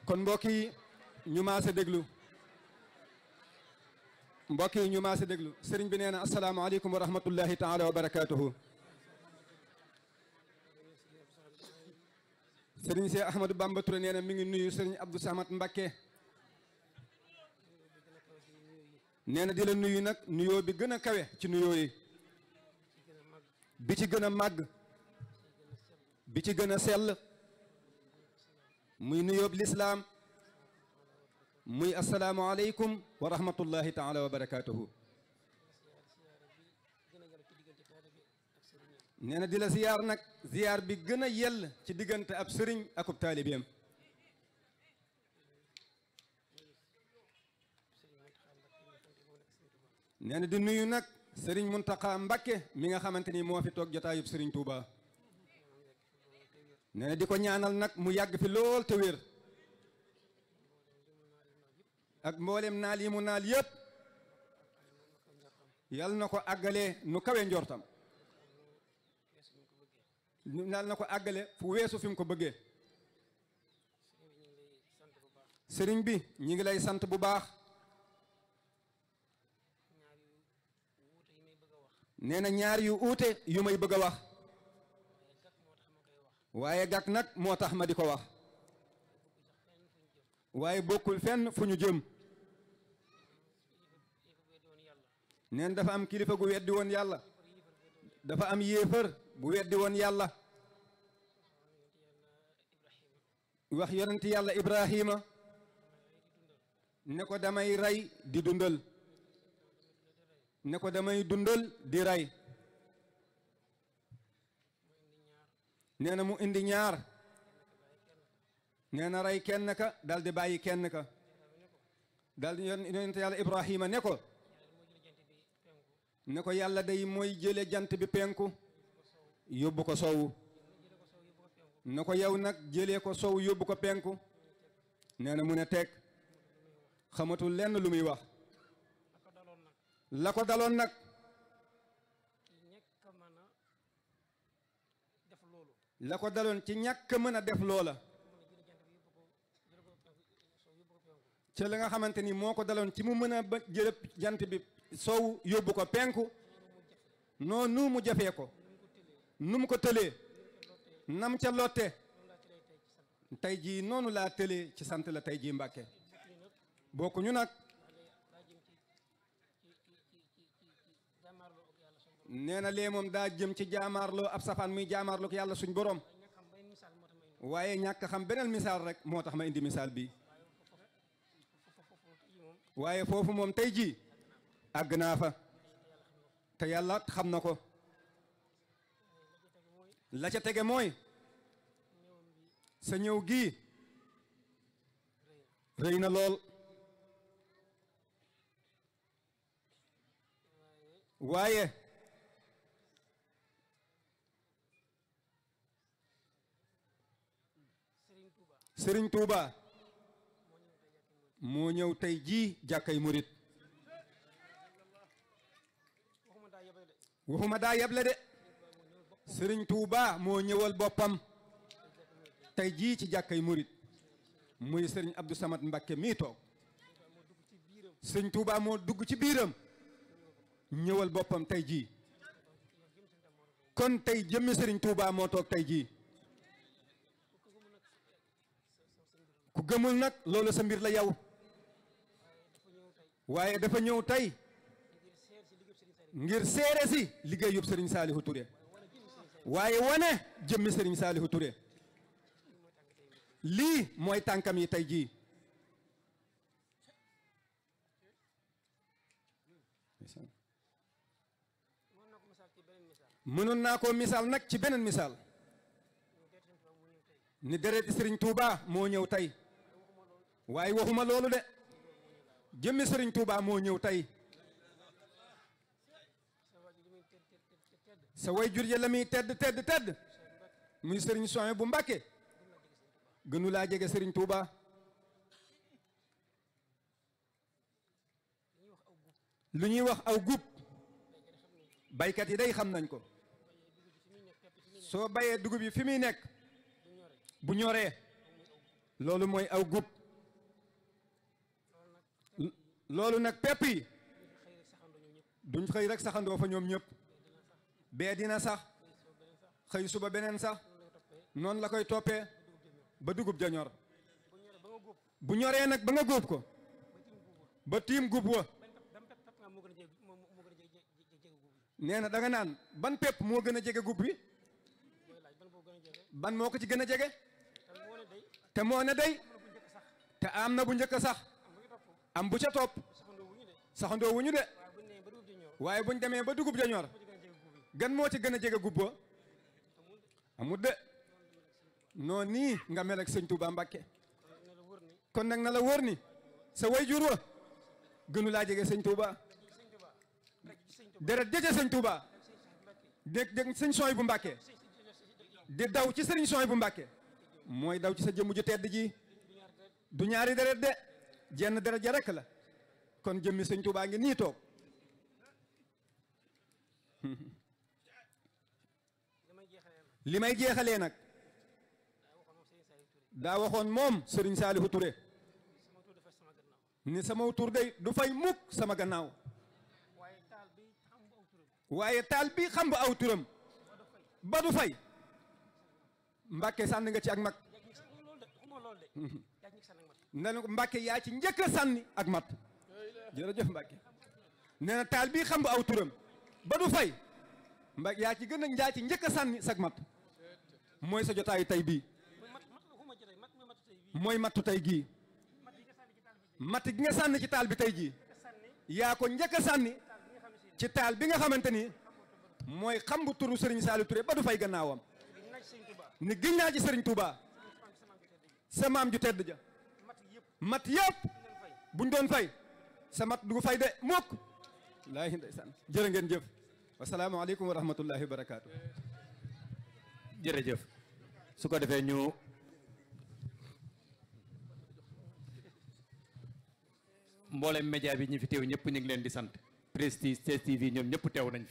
kon mbokk yi ñu maase déglu mbokk yi ñu maase déglu sëriñ bi nee na asalaamaaleykum wa rahmatullahi taala wa barakaatuhu. sëriñ Cheikh Ahmadou Bamba Touré nee na mi ngi nuyu sëriñ Abdou Samad Mbacké. nee na di la nuyu nag nuyoo bi gën a kawe ci nuyoo yi. bi ci gën a màgg. bi ci gën a sell. muy nuyoob lislaam. muy asalaamualeykum wa rahmatullahi taala wa barakaatuhu. nee na di la ziyaar nag ziyaar bi gën a yell ci diggante ab sëriñ akub taalibeem. nee na di nuyu nag sëriñ Muntaxa Mbakke mi nga xamante ni moo fi toog jotaayub sëriñ Touba. nee na di ko ñaanal nag mu yàgg fi lool te wér. ak mboolem naal yi mu naal yépp yal na ko àggale nu kawe njortam. naal na ko àggale fu weesu fi mu ko bëggee. sëriñ bi ñi ngi lay sant bu baax. nee na ñaar yu uute yu may bëgg a wax. waaye gàkk nag moo tax ma di ko wax. waaye bokkul fenn fu ñu jëm. neen dafa am kilifa gu weddi woon yàlla. dafa am yéefar bu weddi woon yàlla. wax yonent yàlla Ibrahima. ne ko damay rey di dundal. ne ko damay dundal di rey. nee na mu indi ñaar. nee na rey kenn ka dal di bàyyi kenn ka. dal di yonent yàlla Ibrahima ne ko. ne ko yàlla day mooy jële jant bi penku yóbbu ko sowu. ne ko yow nag jëlee ko sow yóbbu ko penku. nee na mu ne teg xamatul lenn lu muy wax. la ko daloon nag. la ko daloon ci ñàkk mën a def loola. ci la nga xamante ni moo ko daloon ci mu mën a ba jële jant bi sow yóbbu ko penku. noonu mu jafee ko. nu mu ko tëlee. nam ca lotte. tey jii noonu laa tëlee ci sant la tey jii Mbàkke. bokkuñu nag. nee na lee moom daa jëm ci jaamaarloo ab safaan muy jaamaarloo ko yàlla suñ borom. waaye ñàkk xam beneen misaal rek moo tax ma indi misaal bi. waaye foofu moom tey jii àgg naa fa. te yàlla xam na ko. la ca tege mooy. sa ñëw gii. rëy na lool. waaye. Sëriñ Tuuba moo ñëw tey jii jàkkay murit. waxuma daa yeble de. Sëriñ Tuuba moo ñëwal boppam tey jii ci jàkkay murit. muy sëriñ Abdou Samad Mbacké mii toog. Sëriñ Tuuba moo dugg ci biiram ñëwal boppam tey jii. kon tey jëmmi sëriñ Tuuba moo toog tey jii. ku gëmul nag loolu sa mbir la yow. waaye dafa ñëw tey ngir seere si liggéeyub sëriñ Saalihu Touré. waaye wane jëmmi sëriñ Saalihu Touré. lii mooy tànkam yi tey jii. mënoon naa koo misaal nag ci beneen misaal. ni dereti sëriñ Touba moo ñëw tey. waaye waxuma loolu de. jëmmi sëriñ Touba moo ñëw tey. sa way jur ya la muy tedd tedd tedd. muy sëriñ Sohaybu bu Mbàkke. gënu laa jege sëriñ Touba. lu ñuy wax aw gub. baykat yi day xam nañ ko. soo bayee dugub yi fi muy nekk. bu ñoree. loolu mooy aw gub. loolu nag pepp yi duñ xëy rek saxandoo fa ñoom ñëpp bee dina sax xëy suba beneen sax noonu la koy toppee ba dugub ja ñor bu ñoree nag ba nga góob ko ba tiim gub wa nee na da nga naan ban pepp moo gën a jege gub bi ban moo ko ci gën a jege te moo ne day te am na bu njëkk sax am bu ca topp saxandoo wuñu de waaye buñ demee ba dugub ja ñor gan moo ci gën a jege gub ba amul de noonu nii nga mel ak sëñ Touba Mbàkke kon nag na la wóor ni sa wayjur wa gënu laa jege sëñ Touba deret jëje sëñ Touba dégg sëñ sooy bu Mbàkke di daw ci sëriñ sooy bu Mbàkke mooy daw ci sa jëmm ju tedd ji du ñaari deret de jenn deret ja rekk la kon jëmmi sëñ Touba ngi nii toog li may jeexalee nag daa waxoon moom sëriñ Saalihu Touré ni sama tur day du fay mukk sama gannaaw waaye taal bi xam ba aw turam ba du fay Mbàkke sànni nga ci ak mag ne na ko Mbàkke yaa ci njëkk a sànni ak mat jërëjëf Mbàkke nee na taal bii xam ba aw turam ba du fay Mbàkke yaa ci gën a njaa ci njëkk a sànni sag mat mooy sa jotaayu tey bii mooy mattu tey gii matt gi nga sànni ci taal bi tey jii yaa ko njëkk a sànni ci taal bi nga xamante ni mooy xam bu turu Serigne Saliou Touré ba du fay gannaawam ni giñ naa ci Serigne Touba sa maam ju tedd ja mat yëpp buñ doon fay sa mat du fay de mukk laahi ndeysaan jërë ngeen jëf wasalaamaaleykum wa rahmatullahi wa barakaatu. jërëjëf su ko defee ñu mboolem média bi ñi fi teew ñëpp ñu ngi leen di sant Prestige, TS TV ñoom ñëpp teew nañ fi